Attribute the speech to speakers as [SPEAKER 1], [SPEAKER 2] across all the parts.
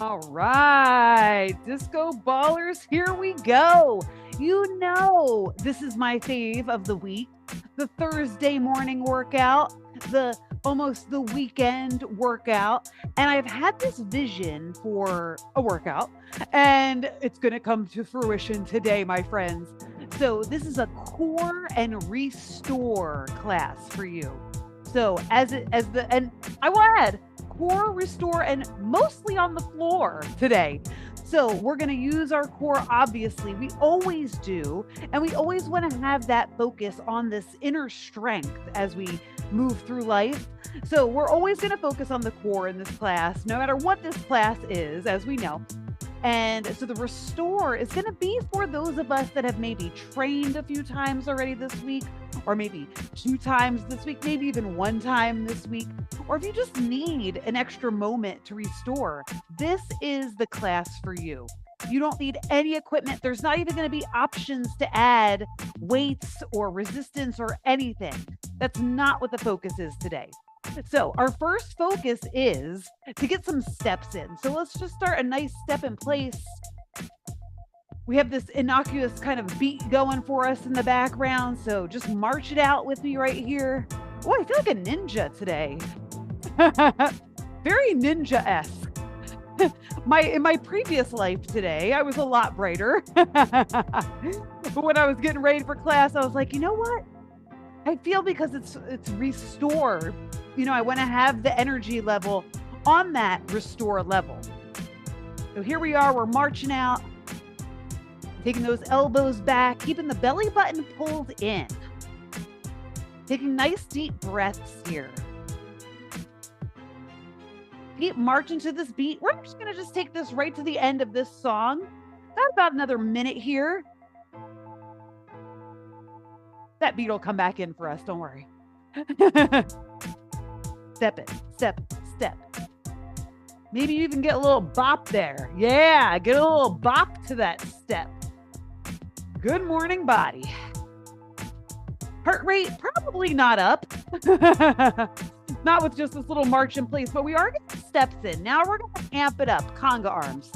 [SPEAKER 1] All right, disco ballers, here we go. You know, this is my fave of the week, the Thursday morning workout, the almost the weekend workout. And I've had this vision for a workout, and it's going to come to fruition today, my friends. So, this is a core and restore class for you. So, and I will add, core, restore, and mostly on the floor today. So we're going to use our core, obviously. We always do. And we always want to have that focus on this inner strength as we move through life. So we're always going to focus on the core in this class, no matter what this class is, as we know. And so the restore is going to be for those of us that have maybe trained a few times already this week, or maybe 2 times this week, maybe even 1 time this week, or if you just need an extra moment to restore, this is the class for you. You don't need any equipment. There's not even going to be options to add weights or resistance or anything. That's not what the focus is today. So our first focus is to get some steps in. So let's just start a nice step in place. We have this innocuous kind of beat going for us in the background. So just march it out with me right here. Oh, I feel like a ninja today. Very ninja-esque. In my previous life today, I was a lot brighter. But when I was getting ready for class, I was like, you know what? I feel because it's restore. I want to have the energy level on that restore level. So here we are, we're marching out, taking those elbows back, keeping the belly button pulled in, taking nice deep breaths here. Keep marching to this beat. We're just going to just take this right to the end of this song. Got about another minute here. That beat will come back in for us, don't worry. Step it, step, step. Maybe you even get a little bop there. Yeah, get a little bop to that step. Good morning, body. Heart rate, probably not up. Not with just this little march in place, but we are getting steps in. Now we're going to amp it up. Conga arms.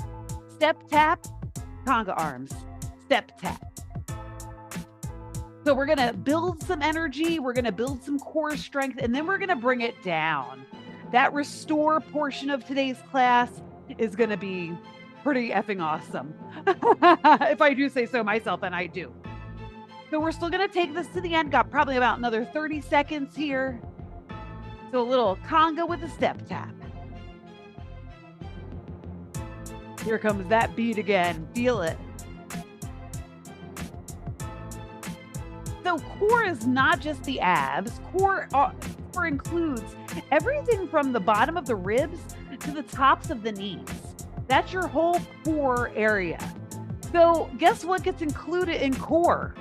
[SPEAKER 1] Step, tap, conga arms. Step, tap. So we're going to build some energy. We're going to build some core strength, and then we're going to bring it down. That restore portion of today's class is going to be pretty effing awesome. If I do say so myself, and I do. So we're still going to take this to the end. Got probably about another 30 seconds here. So a little conga with a step tap. Here comes that beat again. Feel it. So core is not just the abs. Core includes everything from the bottom of the ribs to the tops of the knees. That's your whole core area. So guess what gets included in core?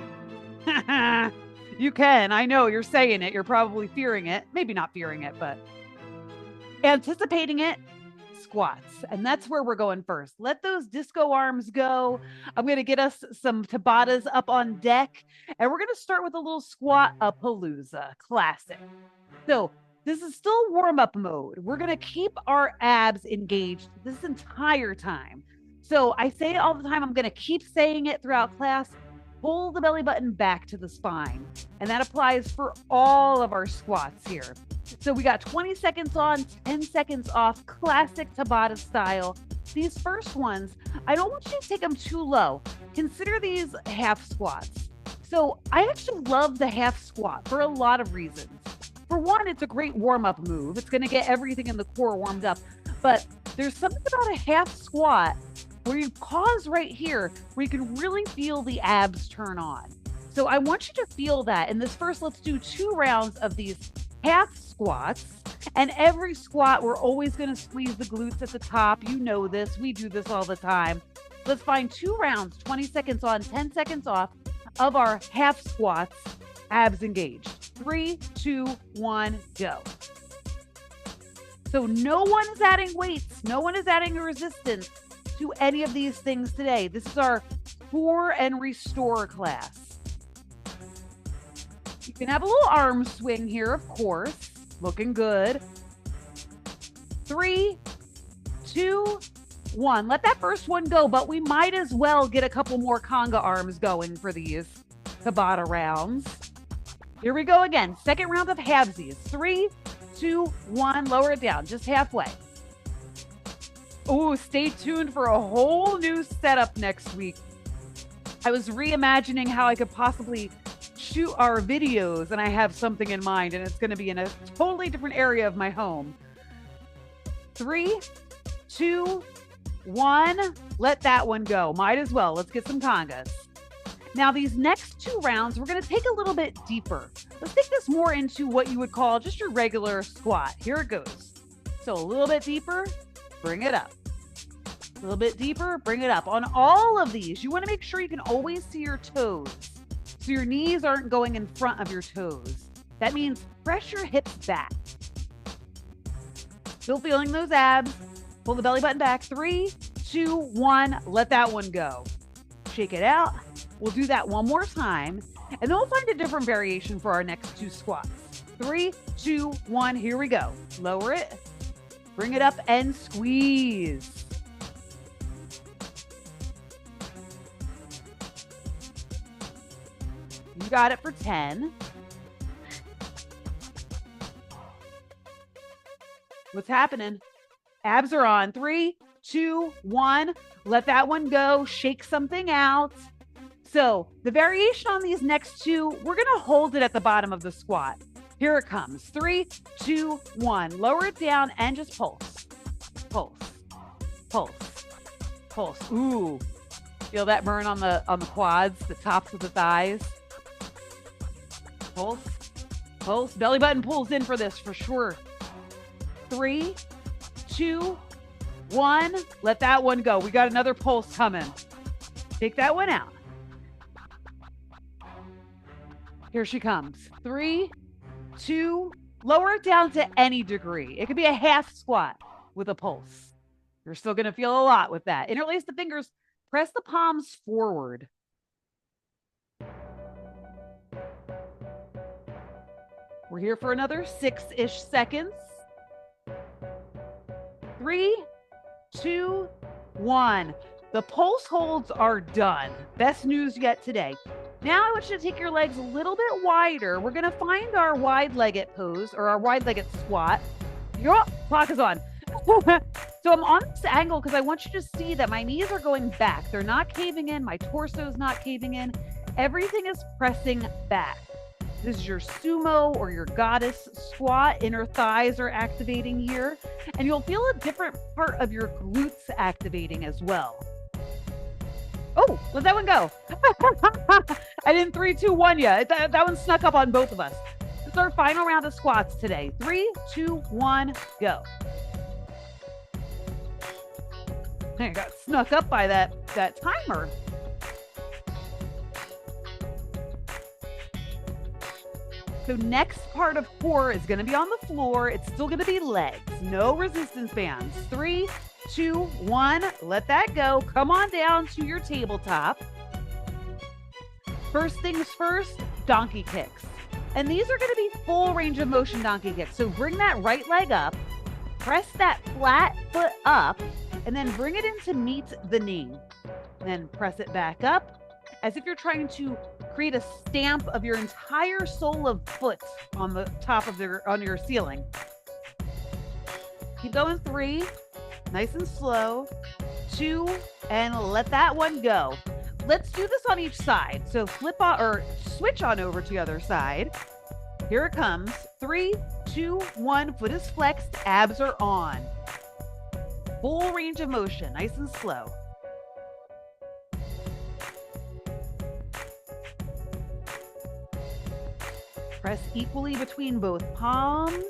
[SPEAKER 1] You can. I know you're saying it. You're probably fearing it. Maybe not fearing it, but anticipating it. Squats. And that's where we're going first. Let those disco arms go. I'm going to get us some Tabatas up on deck. And we're going to start with a little squat-a-palooza. Classic. So this is still warm-up mode. We're going to keep our abs engaged this entire time. So I say it all the time. I'm going to keep saying it throughout class. Pull the belly button back to the spine. And that applies for all of our squats here. So we got 20 seconds on, 10 seconds off, classic Tabata style. These first ones, I don't want you to take them too low. Consider these half squats. So I actually love the half squat for a lot of reasons. For one, it's a great warm-up move. It's going to get everything in the core warmed up. But there's something about a half squat where you pause right here, where you can really feel the abs turn on. So I want you to feel that. In this first, let's do 2 rounds of these half squats. And every squat, we're always going to squeeze the glutes at the top. You know this. We do this all the time. Let's find 2 rounds, 20 seconds on, 10 seconds off of our half squats, abs engaged. 3, 2, 1, go. So no one is adding weights. No one is adding a resistance to any of these things today. This is our core and restore class. You can have a little arm swing here, of course. Looking good. 3, 2, 1. Let that first one go, but we might as well get a couple more conga arms going for these Tabata rounds. Here we go again. Second round of halvesies. 3, 2, 1. Lower it down, just halfway. Oh, stay tuned for a whole new setup next week. I was reimagining how I could possibly shoot our videos, and I have something in mind, and it's going to be in a totally different area of my home. 3, 2, 1. Let that one go. Might as well. Let's get some congas. Now, these next 2 rounds, we're going to take a little bit deeper. Let's take this more into what you would call just your regular squat. Here it goes. So a little bit deeper, bring it up. A little bit deeper, bring it up. On all of these, you want to make sure you can always see your toes, so your knees aren't going in front of your toes. That means press your hips back. Still feeling those abs. Pull the belly button back. 3, 2, 1. Let that one go. Shake it out. We'll do that one more time, and then we'll find a different variation for our next 2 squats. 3, 2, 1. Here we go. Lower it. Bring it up and squeeze. You got it for 10. What's happening? Abs are on. 3, 2, 1. Let that one go. Shake something out. So the variation on these next 2, we're going to hold it at the bottom of the squat. Here it comes. 3, 2, 1. Lower it down and just pulse. Pulse. Pulse. Pulse. Ooh. Feel that burn on the quads, the tops of the thighs. Pulse. Pulse. Belly button pulls in for this for sure. 3, 2, 1. Let that one go. We got another pulse coming. Take that one out. Here she comes. 3, 2. Lower it down to any degree. It could be a half squat with a pulse. You're still going to feel a lot with that. Interlace the fingers. Press the palms forward. We're here for another 6-ish seconds. 3, 2, 1. The pulse holds are done. Best news yet today. Now I want you to take your legs a little bit wider. We're going to find our wide-legged pose, or our wide-legged squat. Clock is on. So I'm on this angle because I want you to see that my knees are going back. They're not caving in. My torso is not caving in. Everything is pressing back. This is your sumo or your goddess squat. Inner thighs are activating here. And you'll feel a different part of your glutes activating as well. Oh, let that one go. I didn't 3, 2, 1 yet. That one snuck up on both of us. This is our final round of squats today. 3, 2, 1, go. I got snuck up by that timer. So next part of core is going to be on the floor. It's still going to be legs. No resistance bands. 3, 2, 1. Let that go. Come on down to your tabletop. First things first, donkey kicks. And these are going to be full range of motion donkey kicks. So bring that right leg up, press that flat foot up, and then bring it in to meet the knee. Then press it back up as if you're trying to create a stamp of your entire sole of foot on the top of on your ceiling. Keep going. 3, nice and slow. 2, and let that one go. Let's do this on each side. So flip on or switch on over to the other side. Here it comes. 3, 2, 1. Foot is flexed. Abs are on. Full range of motion. Nice and slow. Press equally between both palms.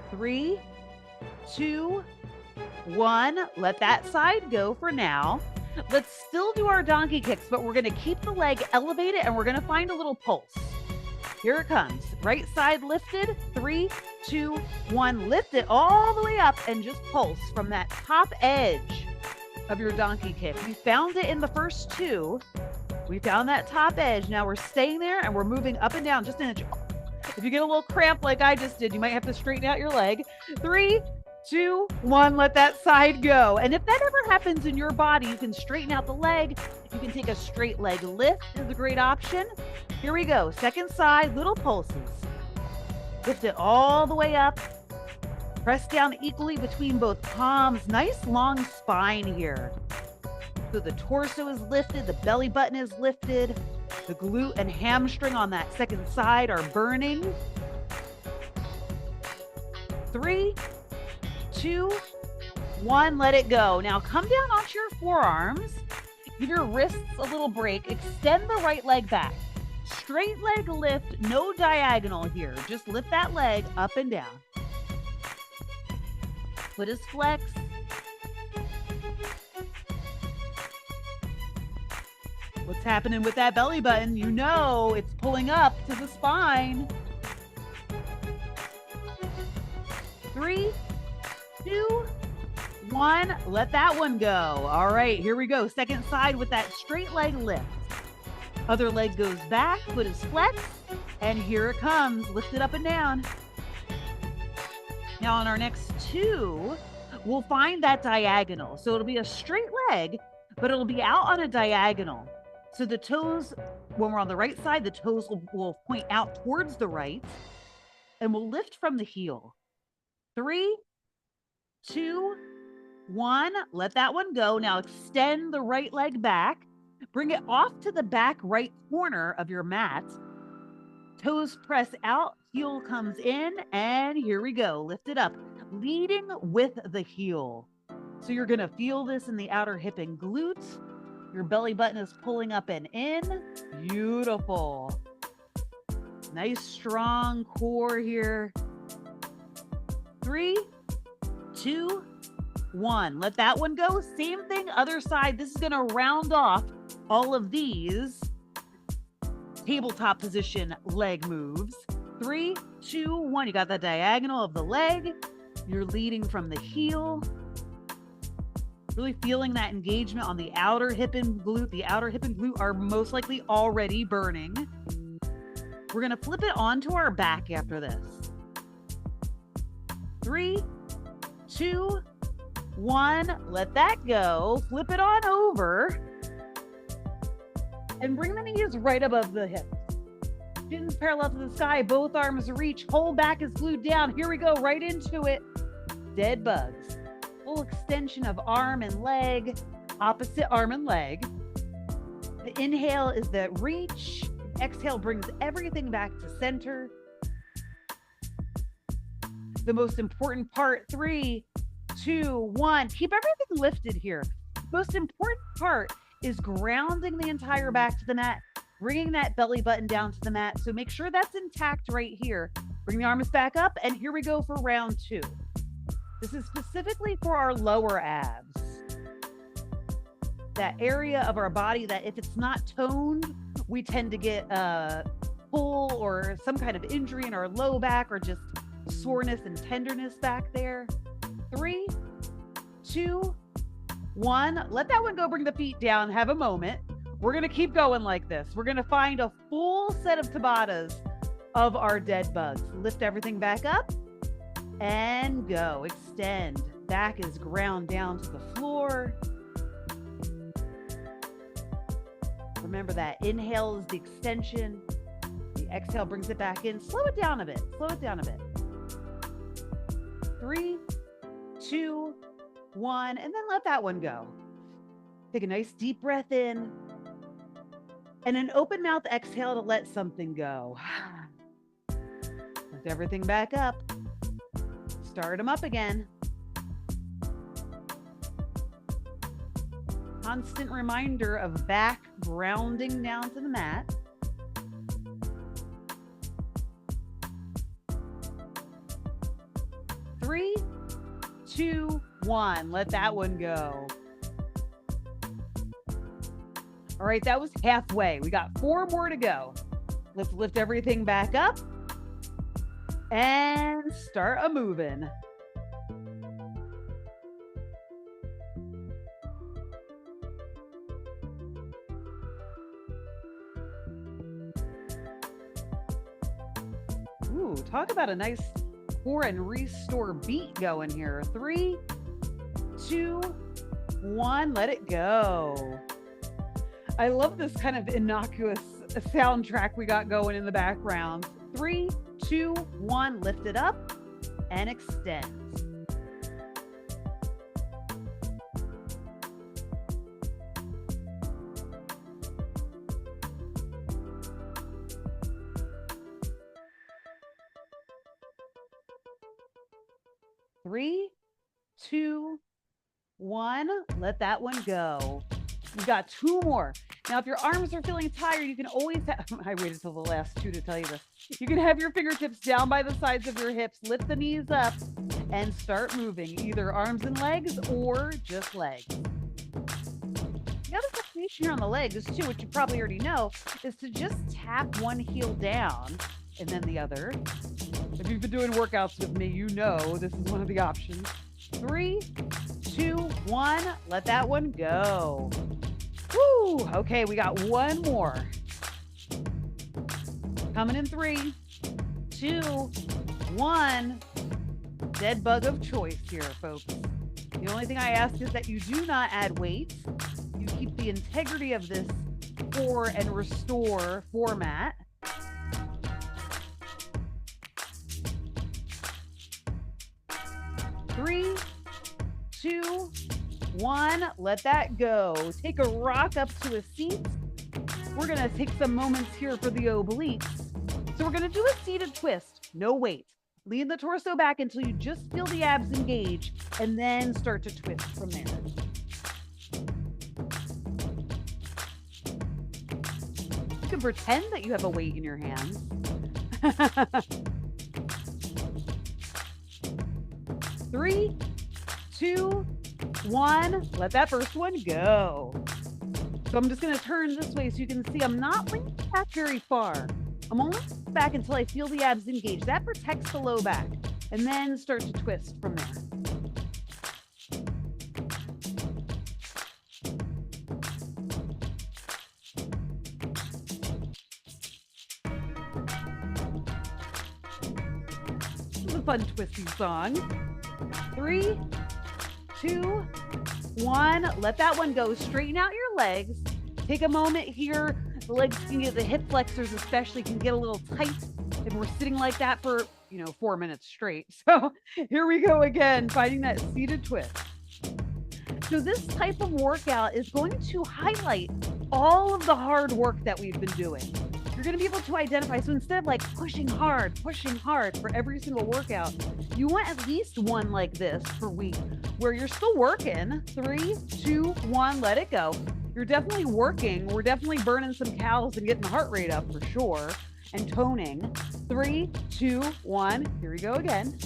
[SPEAKER 1] 3, 2, 1. Let that side go for now. Let's still do our donkey kicks, but we're going to keep the leg elevated and we're going to find a little pulse. Here it comes. Right side lifted. 3, 2, 1. Lift it all the way up and just pulse from that top edge of your donkey kick. We found it in the first 2. We found that top edge. Now we're staying there and we're moving up and down just an inch. If you get a little cramp like I just did, you might have to straighten out your leg. 3, 2, 1, let that side go. And if that ever happens in your body, you can straighten out the leg. You can take a straight leg lift is a great option. Here we go. Second side, little pulses. Lift it all the way up. Press down equally between both palms. Nice long spine here. So the torso is lifted, the belly button is lifted, the glute and hamstring on that second side are burning. 3, 2, 1, let it go. Now come down onto your forearms. Give your wrists a little break. Extend the right leg back. Straight leg lift, no diagonal here. Just lift that leg up and down. Foot is flexed. What's happening with that belly button? You know it's pulling up to the spine. 3, 2, 1. Let that one go. All right, here we go. Second side with that straight leg lift. Other leg goes back, foot is flexed, and here it comes. Lift it up and down. Now on our next 2, we'll find that diagonal. So it'll be a straight leg, but it'll be out on a diagonal. So the toes, when we're on the right side, the toes will point out towards the right, and we'll lift from the heel. 3, 2, 1. Let that one go. Now extend the right leg back. Bring it off to the back right corner of your mat. Toes press out, heel comes in, and here we go. Lift it up, leading with the heel. So you're going to feel this in the outer hip and glutes. Your belly button is pulling up and in. Beautiful. Nice strong core here. 3, 2, 1. Let that one go. Same thing, other side. This is going to round off all of these tabletop position leg moves. 3, 2, 1. You got the diagonal of the leg. You're leading from the heel. Really feeling that engagement on the outer hip and glute. The outer hip and glute are most likely already burning. We're going to flip it onto our back after this. 3, 2, 1. Let that go. Flip it on over. And bring the knees right above the hips. Shins parallel to the sky. Both arms reach. Whole back is glued down. Here we go. Right into it. Dead bugs. Full extension of arm and leg. Opposite arm and leg. The inhale is the reach. Exhale brings everything back to center. The most important part. 3, 2, 1. Keep everything lifted here. Most important part is grounding the entire back to the mat, bringing that belly button down to the mat. So make sure that's intact right here. Bring the arms back up, and here we go for round 2. This is specifically for our lower abs. That area of our body that if it's not toned, we tend to get a pull or some kind of injury in our low back or just soreness and tenderness back there. 3, 2, 1. Let that one go. Bring the feet down. Have a moment. We're going to keep going like this. We're going to find a full set of Tabatas of our dead bugs. Lift everything back up and go. Extend. Back is ground down to the floor. Remember that inhale is the extension. The exhale brings it back in. Slow it down a bit. Slow it down a bit. 3, 2, 1, and then let that one go. Take a nice deep breath in and an open mouth exhale to let something go. Lift everything back up. Start them up again. Constant reminder of back grounding down to the mat. Three, 2, 1. Let that one go. All right, that was halfway. We got 4 more to go. Let's lift everything back up and start a moving. Ooh, talk about a nice core and restore beat going here. 3, 2, 1, let it go. I love this kind of innocuous soundtrack we got going in the background. 3, 2, 1, lift it up and extend. Three, 2, 1, let that one go. We've got 2 more. Now, if your arms are feeling tired, you can always have, I waited till the last 2 to tell you this. You can have your fingertips down by the sides of your hips, lift the knees up, and start moving, either arms and legs or just legs. The other technique here on the legs, too, which you probably already know, is to just tap one heel down and then the other. If you've been doing workouts with me, you know this is one of the options. 3, 2, 1, let that one go. Woo! Okay, we got 1 more. Coming in 3, 2, 1. Dead bug of choice here, folks. The only thing I ask is that you do not add weight. You keep the integrity of this core and restore format. 3, 2, 1, let that go. Take a rock up to a seat. We're going to take some moments here for the obliques. So we're going to do a seated twist, no weight. Lean the torso back until you just feel the abs engage and then start to twist from there. You can pretend that you have a weight in your hands. 3, 2, 1, let that first one go. So I'm just going to turn this way so you can see I'm not leaning back very far. I'm only back until I feel the abs engage. That protects the low back. And then start to twist from there. This is a fun twisty song. 3, 2, 1, let that one go. Straighten out your legs. Take a moment here. The legs can get, the hip flexors especially can get a little tight if we're sitting like that for, 4 minutes straight. So here we go again, finding that seated twist. So this type of workout is going to highlight all of the hard work that we've been doing. You're going to be able to identify. So instead of like pushing hard for every single workout, you want at least one like this per week where you're still working. 3, 2, 1, let it go. You're definitely working. We're definitely burning some calories and getting the heart rate up for sure and toning. 3, 2, 1, here we go again.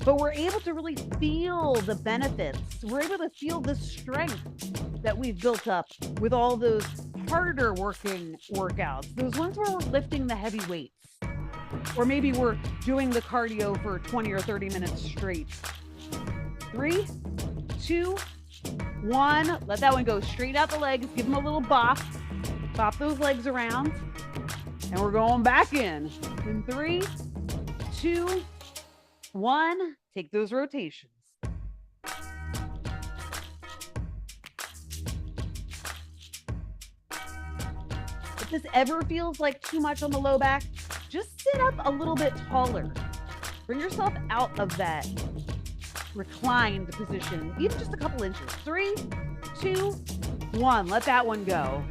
[SPEAKER 1] But we're able to really feel the benefits. We're able to feel the strength that we've built up with all those harder working workouts, those ones where we're lifting the heavy weights, or maybe we're doing the cardio for 20 or 30 minutes straight. 3, 2, 1, let that one go. Straight out the legs, give them a little bop those legs around, and we're going back in 3, 2, 1, take those rotations. If this ever feels like too much on the low back, just sit up a little bit taller. Bring yourself out of that reclined position, even just a couple inches. 3, 2, 1, let that one go.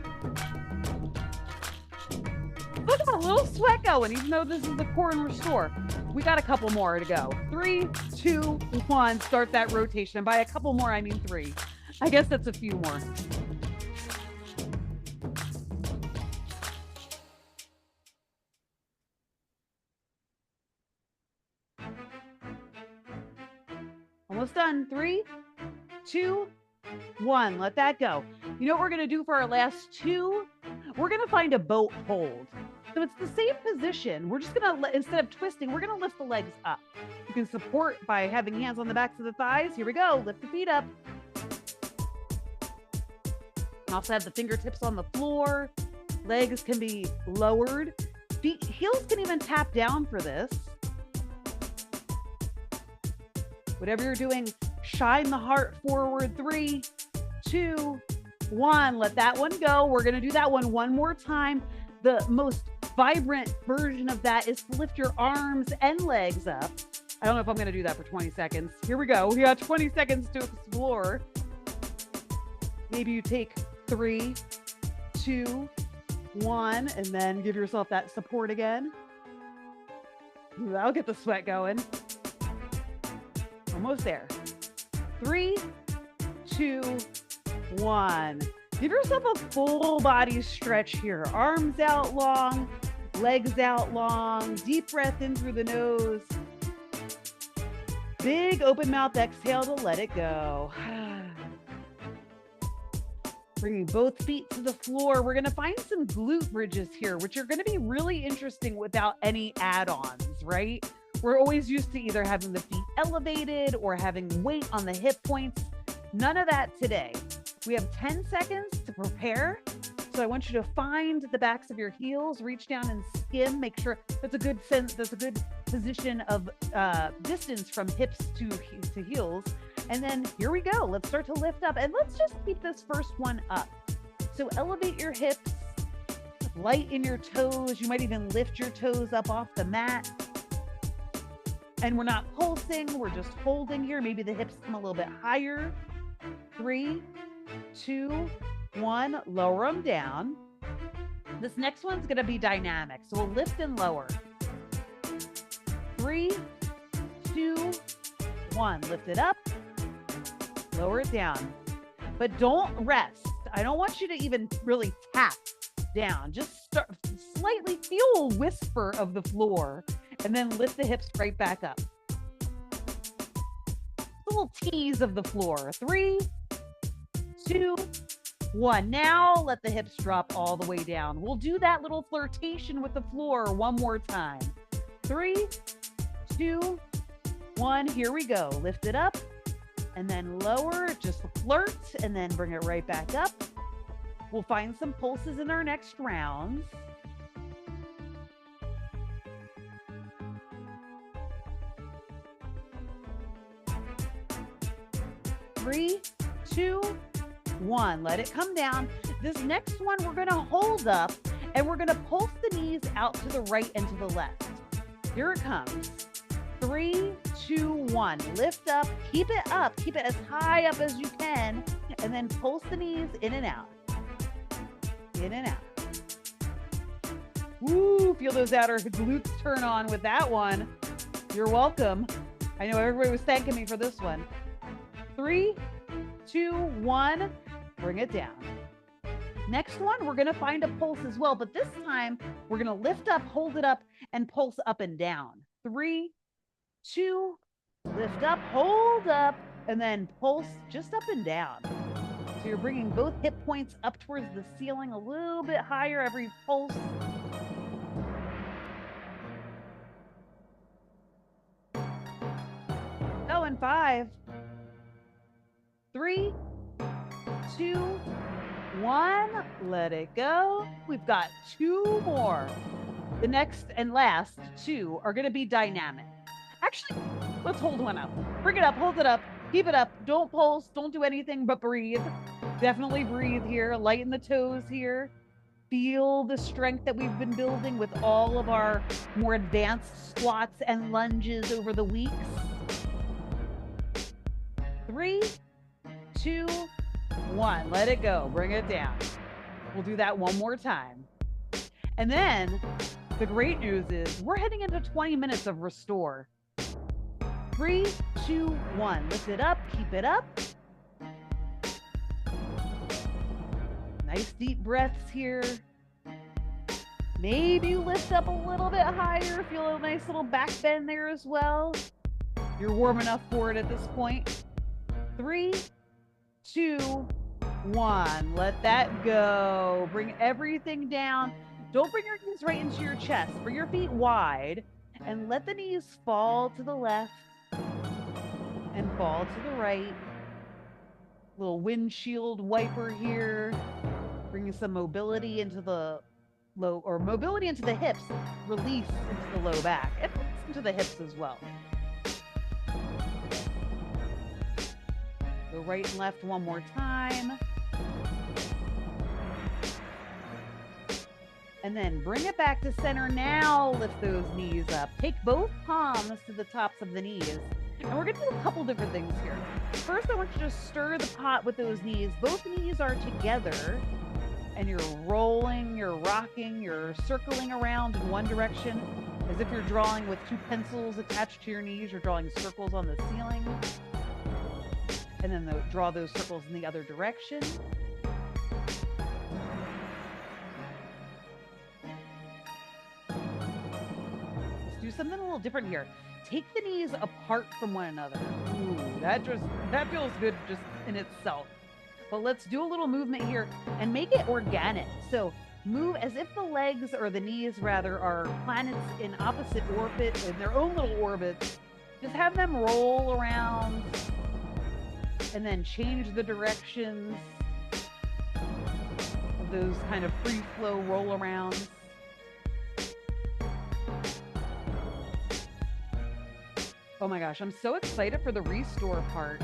[SPEAKER 1] Look at a little sweat going, even though this is the core and restore. We got a couple more to go. 3, 2, 1, start that rotation. And by a couple more, I mean 3. I guess that's a few more. Almost done. 3, 2, 1. Let that go. You know what we're going to do for our last 2? We're going to find a boat hold. So it's the same position. We're just going to, instead of twisting, we're going to lift the legs up. You can support by having hands on the backs of the thighs. Here we go. Lift the feet up. And also have the fingertips on the floor. Legs can be lowered. Heels can even tap down for this. Whatever you're doing, shine the heart forward. 3, 2, 1. Let that one go. We're going to do that one more time. The most vibrant version of that is to lift your arms and legs up. I don't know if I'm going to do that for 20 seconds. Here we go. We got 20 seconds to explore. Maybe you take 3, 2, 1, and then give yourself that support again. That'll get the sweat going. Almost there. 3, 2, 1. Give yourself a full body stretch here. Arms out long, legs out long. Deep breath in through the nose. Big open mouth exhale to let it go. Bringing both feet to the floor. We're going to find some glute bridges here, which are going to be really interesting without any add-ons, right? We're always used to either having the feet elevated or having weight on the hip points. None of that today. We have 10 seconds to prepare. So I want you to find the backs of your heels, reach down and skim, make sure that's a good position of distance from hips to heels. And then here we go. Let's start to lift up and let's just keep this first one up. So elevate your hips, lighten your toes. You might even lift your toes up off the mat. And we're not pulsing, we're just holding here. Maybe the hips come a little bit higher. 3, 2, 1, lower them down. This next one's gonna be dynamic. So we'll lift and lower. 3, 2, 1, lift it up, lower it down. But don't rest. I don't want you to even really tap down. Just start, slightly feel a whisper of the floor and then lift the hips right back up. A little tease of the floor. 3, 2, 1. Now let the hips drop all the way down. We'll do that little flirtation with the floor one more time. 3, 2, 1. Here we go. Lift it up and then lower, just flirt and then bring it right back up. We'll find some pulses in our next rounds. Three, 2, 1. Let it come down. This next one we're going to hold up and we're going to pulse the knees out to the right and to the left. Here it comes. 3, 2, 1. Lift up. Keep it up. Keep it as high up as you can. And then pulse the knees in and out. In and out. Woo, feel those outer glutes turn on with that one. You're welcome. I know everybody was thanking me for this one. 3, 2, 1. Bring it down. Next one, we're going to find a pulse as well, but this time we're going to lift up, hold it up, and pulse up and down. 3, 2, lift up, hold up, and then pulse just up and down. So you're bringing both hip points up towards the ceiling a little bit higher every pulse. Oh, and 5, 3, 2, 1. Let it go. We've got 2 more. The next and last 2 are going to be dynamic. Actually, let's hold one up. Bring it up, hold it up, keep it up. Don't pulse, don't do anything but breathe. Definitely breathe here. Lighten the toes here. Feel the strength that we've been building with all of our more advanced squats and lunges over the weeks. 3, 2, 1. Let it go. Bring it down. We'll do that one more time. And then the great news is we're heading into 20 minutes of restore. 3, 2, 1. Lift it up. Keep it up. Nice deep breaths here. Maybe you lift up a little bit higher. Feel a nice little back bend there as well. You're warm enough for it at this point. 3, 2, 1. Let that go. Bring everything down. Don't bring your knees right into your chest. Bring your feet wide and let the knees fall to the left and fall to the right. Little windshield wiper here. Bringing some mobility into the mobility into the hips. Release into the low back and into the hips as well. Go right and left one more time. And then bring it back to center. Now lift those knees up. Take both palms to the tops of the knees. And we're going to do a couple different things here. First, I want you to stir the pot with those knees. Both knees are together. And you're rolling, you're rocking, you're circling around in one direction as if you're drawing with two pencils attached to your knees. You're drawing circles on the ceiling. And then draw those circles in the other direction. Let's do something a little different here. Take the knees apart from one another. Ooh, that feels good just in itself. But let's do a little movement here and make it organic. So move as if the legs, or the knees rather, are planets in opposite orbit, in their own little orbits. Just have them roll around and then change the directions of those kind of free flow roll arounds. Oh my gosh, I'm so excited for the restore part.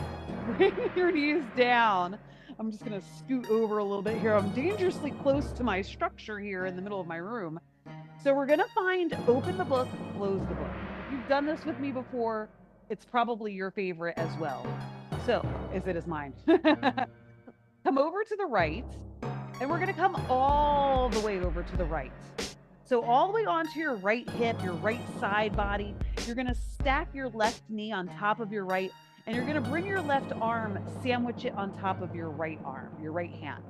[SPEAKER 1] Bring your knees down. I'm just gonna scoot over a little bit here. I'm dangerously close to my structure here in the middle of my room. So we're gonna find open the book, close the book. If you've done this with me before, it's probably your favorite as well. So, as it is mine. Come over to the right, and we're gonna come all the way over to the right. So all the way onto your right hip, your right side body, you're gonna stack your left knee on top of your right, and you're gonna bring your left arm, sandwich it on top of your right arm, your right hand.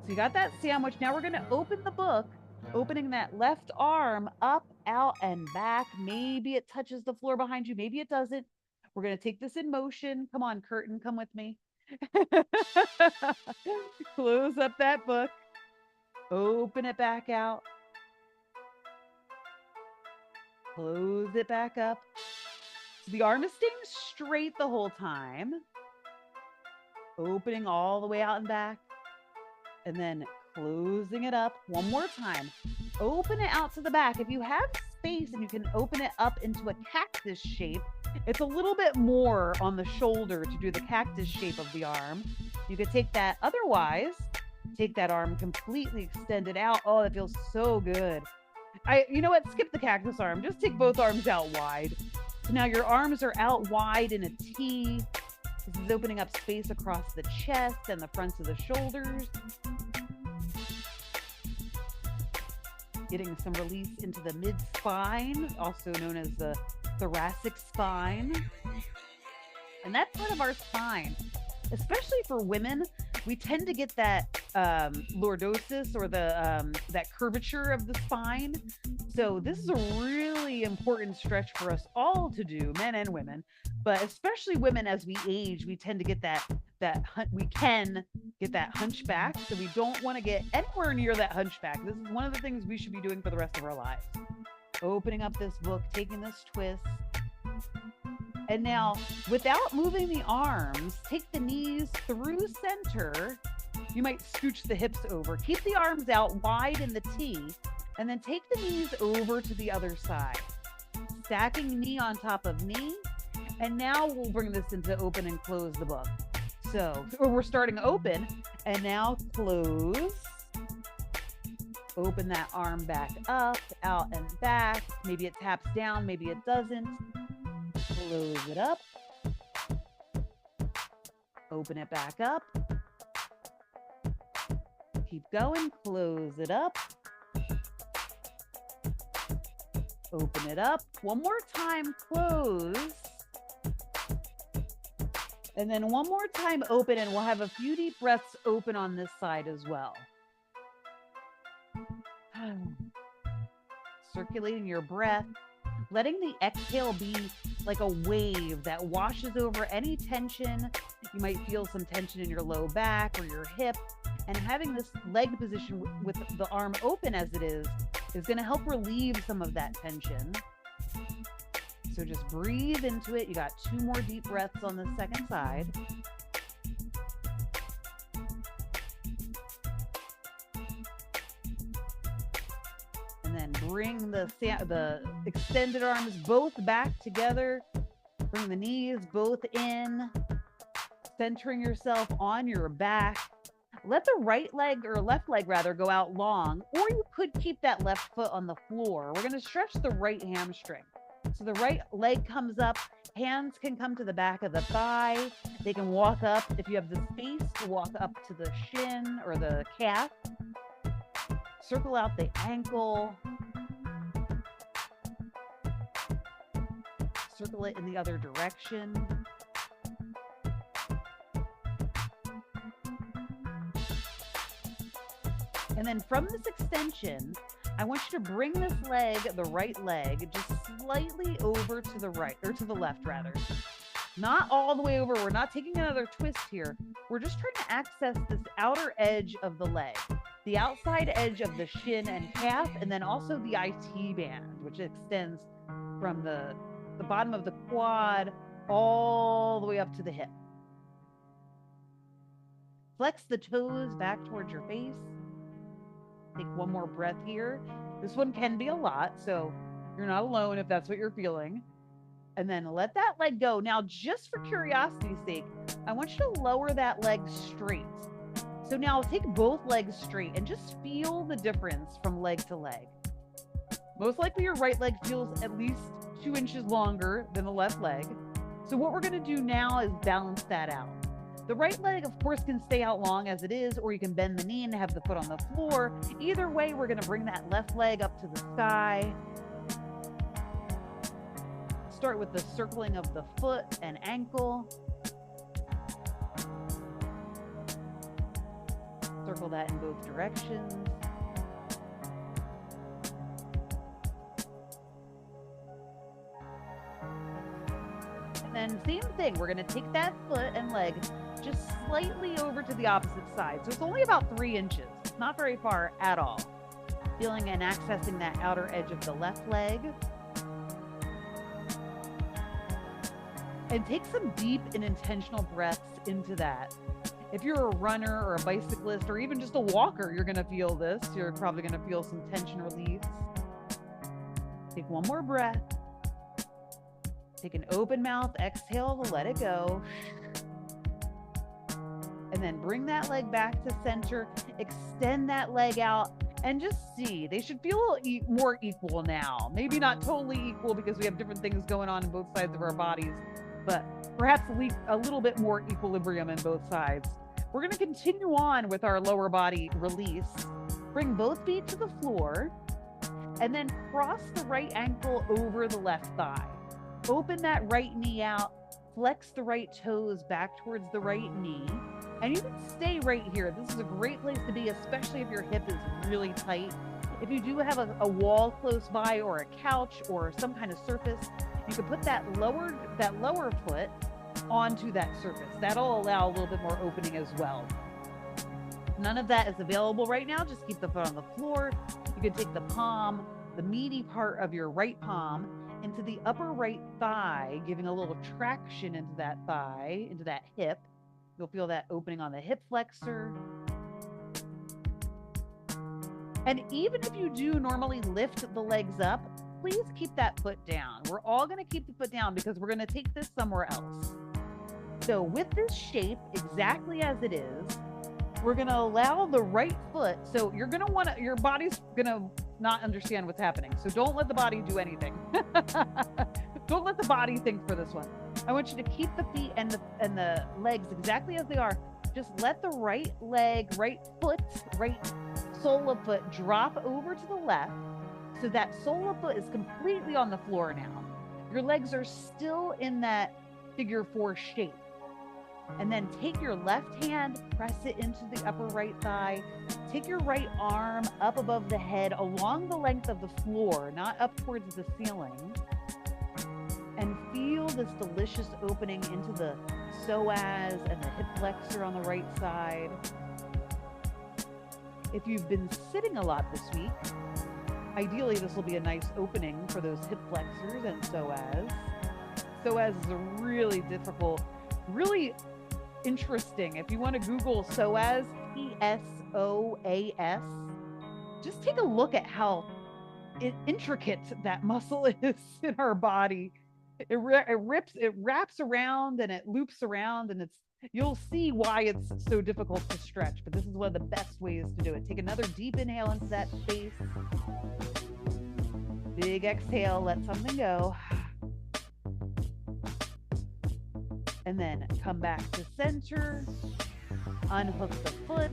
[SPEAKER 1] So you got that sandwich. Now we're gonna open the book, opening that left arm up, out, and back. Maybe it touches the floor behind you, maybe it doesn't. We're gonna take this in motion. Come on, curtain, come with me. Close up that book, open it back out. Close it back up. So the arm is staying straight the whole time. Opening all the way out and back. And then closing it up one more time. Open it out to the back. If you have space and you can open it up into a cactus shape, it's a little bit more on the shoulder to do the cactus shape of the arm. You could take that. Otherwise, take that arm completely extended out. Oh, that feels so good. You know what? Skip the cactus arm. Just take both arms out wide. So now your arms are out wide in a T. This is opening up space across the chest and the fronts of the shoulders. Getting some release into the mid-spine, also known as the thoracic spine. And that's part of our spine. Especially for women, we tend to get that lordosis, or the that curvature of the spine. So this is a really important stretch for us all to do, men and women, but especially women. As we age, we tend to get we can get that hunchback. So we don't want to get anywhere near that hunchback. This is one of the things we should be doing for the rest of our lives. Opening up this book, taking this twist. And now, without moving the arms, take the knees through center. You might scooch the hips over. Keep the arms out wide in the T, and then take the knees over to the other side. Stacking knee on top of knee. And now we'll bring this into open and close the book. So we're starting open, and now close. Open that arm back up, out and back. Maybe it taps down, maybe it doesn't. Close it up. Open it back up. Keep going. Close it up. Open it up. One more time. Close. And then one more time. Open. And we'll have a few deep breaths open on this side as well. Circulating your breath. Letting the exhale be like a wave that washes over any tension. You might feel some tension in your low back or your hip, and having this leg position with the arm open as it is going to help relieve some of that tension. So just breathe into it. You got 2 more deep breaths on the second side. And then bring the extended arms both back together. Bring the knees both in. centering yourself on your back. Let the right leg or left leg rather go out long, or you could keep that left foot on the floor. We're going to stretch the right hamstring. So the right leg comes up, hands can come to the back of the thigh. They can walk up, if you have the space, to walk up to the shin or the calf. Circle out the ankle. Circle it in the other direction. And then from this extension, I want you to bring this leg, the right leg, just slightly over to the right, or to the left rather. Not all the way over. We're not taking another twist here. We're just trying to access this outer edge of the leg, the outside edge of the shin and calf, and then also the IT band, which extends from the bottom of the quad all the way up to the hip. Flex the toes back towards your face. Take one more breath here. This one can be a lot, so you're not alone if that's what you're feeling. And then let that leg go. Now, just for curiosity's sake, I want you to lower that leg straight. So now take both legs straight and just feel the difference from leg to leg. Most likely your right leg feels at least 2 inches longer than the left leg. So what we're going to do now is balance that out. The right leg, of course, can stay out long as it is, or you can bend the knee and have the foot on the floor. Either way, we're going to bring that left leg up to the sky. Start with the circling of the foot and ankle. Circle that in both directions. And then same thing, we're going to take that foot and leg just slightly over to the opposite side. So it's only about 3 inches. It's not very far at all. Feeling and accessing that outer edge of the left leg. And take some deep and intentional breaths into that. If you're a runner or a bicyclist or even just a walker, you're going to feel this. You're probably going to feel some tension release. Take one more breath. Take an open mouth exhale to let it go. And then bring that leg back to center. Extend that leg out and just see. They should feel more equal now. Maybe not totally equal because we have different things going on in both sides of our bodies, but perhaps a little bit more equilibrium in both sides. We're going to continue on with our lower body release. Bring both feet to the floor and then cross the right ankle over the left thigh. Open that right knee out, flex the right toes back towards the right knee, and you can stay right here. This is a great place to be, especially if your hip is really tight. If you do have a wall close by or a couch or some kind of surface, you can put that lower foot onto that surface. That'll allow a little bit more opening as well. None of that is available right now. Just keep the foot on the floor. You can take the palm, the meaty part of your right palm, into the upper right thigh, giving a little traction into that thigh, into that hip. You'll feel that opening on the hip flexor. And even if you do normally lift the legs up, please keep that foot down. We're all going to keep the foot down because we're going to take this somewhere else. So with this shape, exactly as it is, we're going to allow the right foot. So you're going to want to, your body's going to not understand what's happening. So don't let the body do anything. Don't let the body think for this one. I want you to keep the feet and the legs exactly as they are. Just let the right leg, right foot, right sole of foot drop over to the left. So that sole of foot is completely on the floor now. Your legs are still in that figure 4 shape. And then take your left hand, press it into the upper right thigh. Take your right arm up above the head along the length of the floor, not up towards the ceiling. And feel this delicious opening into the psoas and the hip flexor on the right side. If you've been sitting a lot this week, ideally this will be a nice opening for those hip flexors and psoas. Psoas is a really difficult, really interesting. If you want to Google psoas, P-S-O-A-S, just take a look at how intricate that muscle is in our body. It wraps around and it loops around, and it's You'll see why it's so difficult to stretch, but this is one of the best ways to do it. Take another deep inhale into that space. Big exhale, let something go. And then come back to center, unhook the foot.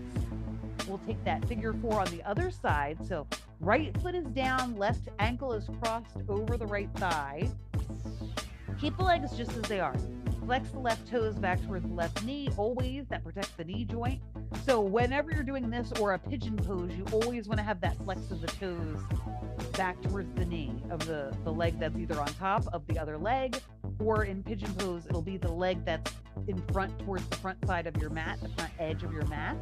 [SPEAKER 1] We'll take that figure 4 on the other side. So right foot is down, left ankle is crossed over the right thigh. Keep the legs just as they are. Flex the left toes back towards the left knee, always. That protects the knee joint. So whenever you're doing this or a pigeon pose, you always want to have that flex of the toes back towards the knee of the leg that's either on top of the other leg, or in pigeon pose, it'll be the leg that's in front towards the front side of your mat, the front edge of your mat.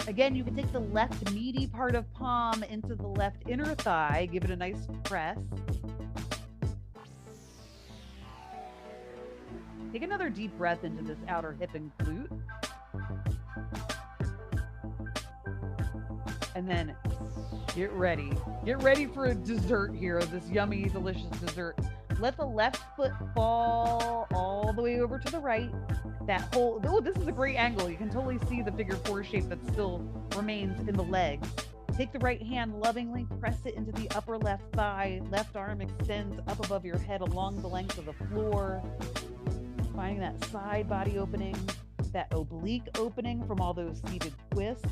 [SPEAKER 1] Again, you can take the left meaty part of palm into the left inner thigh, give it a nice press. Take another deep breath into this outer hip and glute. And then get ready. Get ready for a dessert here, this yummy, delicious dessert. Let the left foot fall all the way over to the right. That whole, oh, this is a great angle. You can totally see the figure 4 shape that still remains in the legs. Take the right hand lovingly, press it into the upper left thigh. Left arm extends up above your head along the length of the floor. Finding that side body opening, that oblique opening from all those seated twists.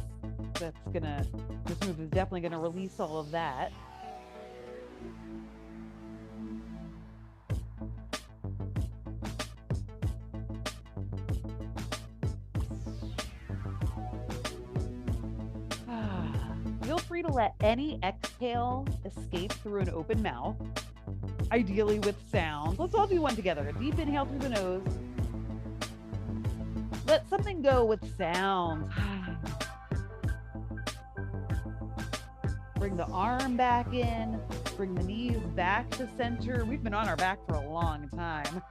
[SPEAKER 1] This move is definitely gonna release all of that. Feel free to let any exhale escape through an open mouth, ideally with sound. Let's all do one together. A deep inhale through the nose. Let something go with sound. Bring the arm back in. Bring the knees back to center. We've been on our back for a long time.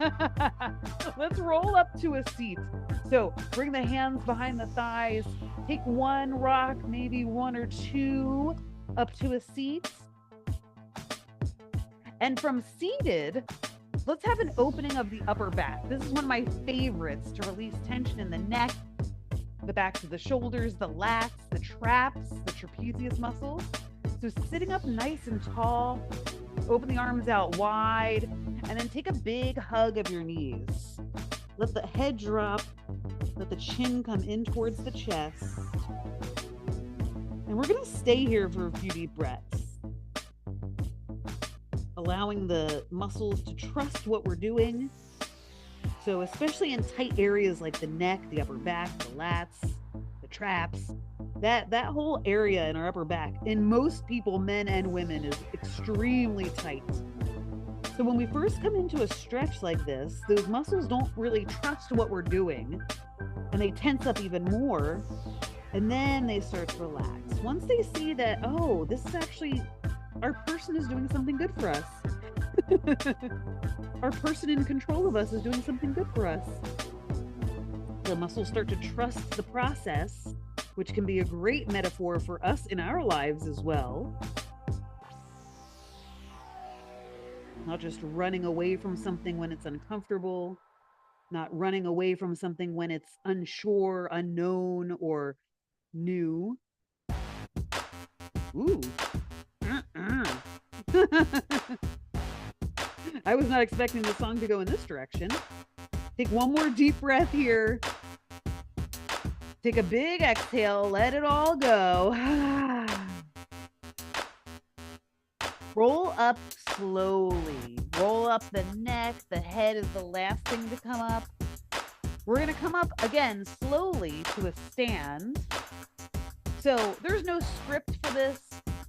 [SPEAKER 1] Let's roll up to a seat. So bring the hands behind the thighs. Take one rock, maybe one or two, up to a seat. And from seated, let's have an opening of the upper back. This is one of my favorites to release tension in the neck, the backs of the shoulders, the lats, the traps, the trapezius muscles. So sitting up nice and tall, open the arms out wide, and then take a big hug of your knees. Let the head drop, let the chin come in towards the chest. And we're gonna stay here for a few deep breaths, allowing the muscles to trust what we're doing. So especially in tight areas like the neck, the upper back, the lats, the traps, that whole area in our upper back, in most people, men and women, is extremely tight. So when we first come into a stretch like this, those muscles don't really trust what we're doing, and they tense up even more, and then they start to relax. Once they see that, oh, this is actually, our person is doing something good for us. Our person in control of us is doing something good for us. The muscles start to trust the process, which can be a great metaphor for us in our lives as well. Not just running away from something when it's uncomfortable, not running away from something when it's unsure, unknown, or new. Ooh. I was not expecting the song to go in this direction. Take one more deep breath here. Take a big exhale, let it all go. Roll up slowly. Roll up the neck. The head is the last thing to come up. We're going to come up again slowly to a stand. So there's no script for this.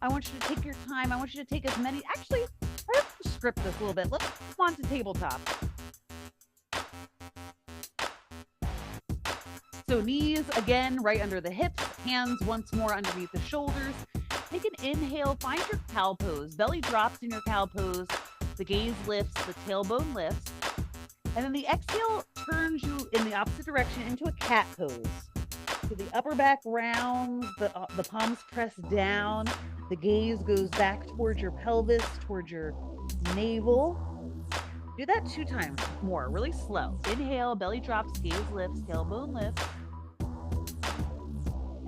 [SPEAKER 1] I want you to take your time. I want you to take as many. Actually, let's script this a little bit. Let's come on to tabletop. So knees again right under the hips, hands once more underneath the shoulders. Take an inhale, find your cow pose. Belly drops in your cow pose. The gaze lifts, the tailbone lifts. And then the exhale turns you in the opposite direction into a cat pose. So the upper back rounds, the palms press down. The gaze goes back towards your pelvis, towards your navel. Do that 2 times more, really slow. Inhale, belly drops, gaze lifts, tailbone lifts.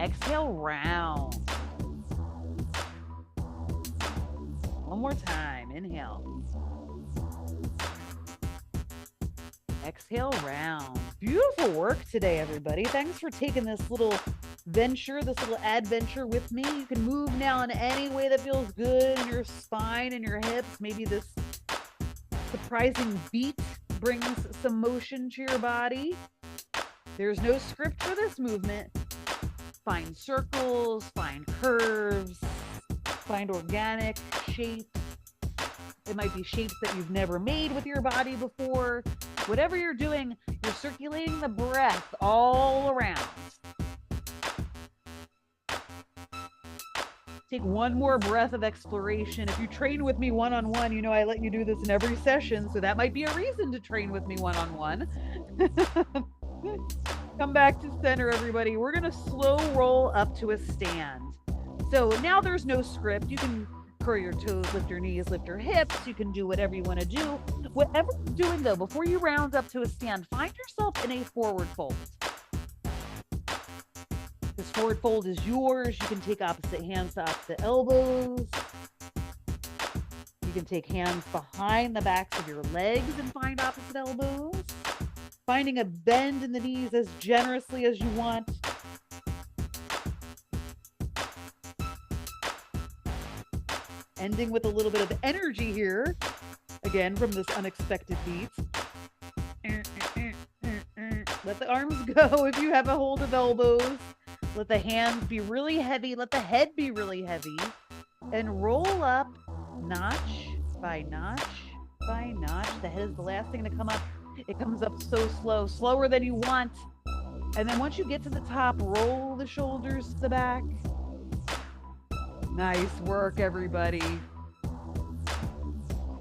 [SPEAKER 1] Exhale, round. One more time. Inhale. Exhale, round. Beautiful work today, everybody. Thanks for taking this little venture, this little adventure with me. You can move now in any way that feels good in your spine and your hips. Maybe this surprising beat brings some motion to your body. There's no script for this movement. Find circles, find curves, find organic shapes. It might be shapes that you've never made with your body before. Whatever you're doing, you're circulating the breath all around. Take one more breath of exploration. If you train with me one-on-one, you know I let you do this in every session, so that might be a reason to train with me one-on-one. Come back to center, everybody. We're going to slow roll up to a stand. So now there's no script. You can curl your toes, lift your knees, lift your hips. You can do whatever you want to do. Whatever you're doing, though, before you round up to a stand, find yourself in a forward fold. This forward fold is yours. You can take opposite hands to opposite elbows. You can take hands behind the backs of your legs and find opposite elbows. Finding a bend in the knees as generously as you want. Ending with a little bit of energy here. Again, from this unexpected beat. Let the arms go if you have a hold of elbows. Let the hands be really heavy. Let the head be really heavy. And roll up notch by notch by notch. The head is the last thing to come up. It comes up so slow, slower than you want. And then once you get to the top, roll the shoulders to the back. Nice work, everybody.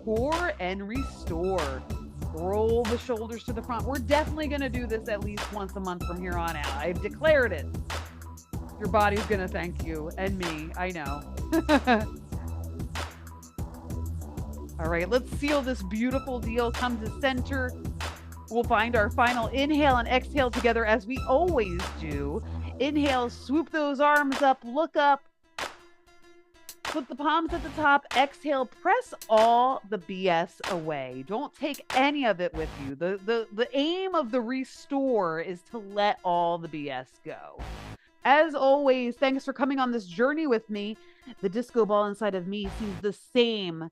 [SPEAKER 1] Core and restore. Roll the shoulders to the front. We're definitely going to do this at least once a month from here on out. I've declared it. Your body's going to thank you and me. I know. All right, let's seal this beautiful deal. Come to center. We'll find our final inhale and exhale together as we always do. Inhale, swoop those arms up, look up. Put the palms at the top. Exhale, press all the BS away. Don't take any of it with you. The aim of the restore is to let all the BS go. As always, thanks for coming on this journey with me. The disco ball inside of me seems the same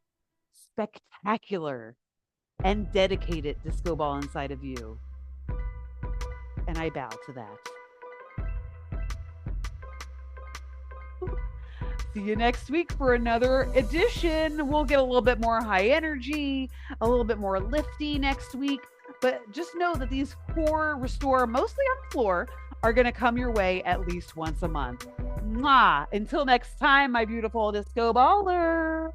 [SPEAKER 1] spectacular and dedicated disco ball inside of you. And I bow to that. See you next week for another edition. We'll get a little bit more high energy, a little bit more lifty next week. But just know that these core restore, mostly on the floor, are going to come your way at least once a month. Mwah! Until next time, my beautiful disco baller.